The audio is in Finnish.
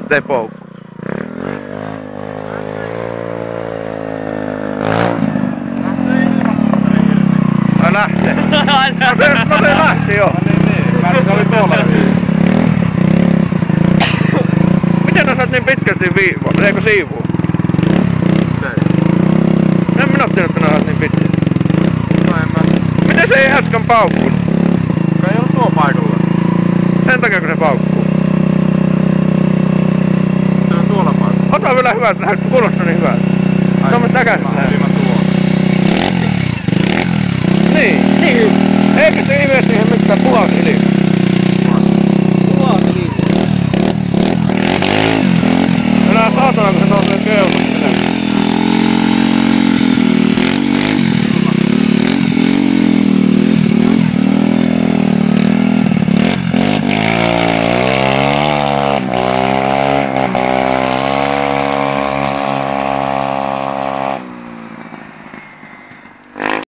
ettei poukku. Ai lähtee. No se lähti jo. Niin. Se oli tuolla. Miten osaat niin pitkästi eikö siivua? En minä ottanut, että ne osaat niin pitkästi. No en mä. Miten se ei äsken paukkuu? Ei ollut tuo paikalla. Sen takia kun se paukkuu. Se on tuolla paikalla. Ota vielä hyvät, kuulostaa niin hyvältä. Tuomme takaisin. Niin. Eikö se ihme siihen mitään puhas ilmi?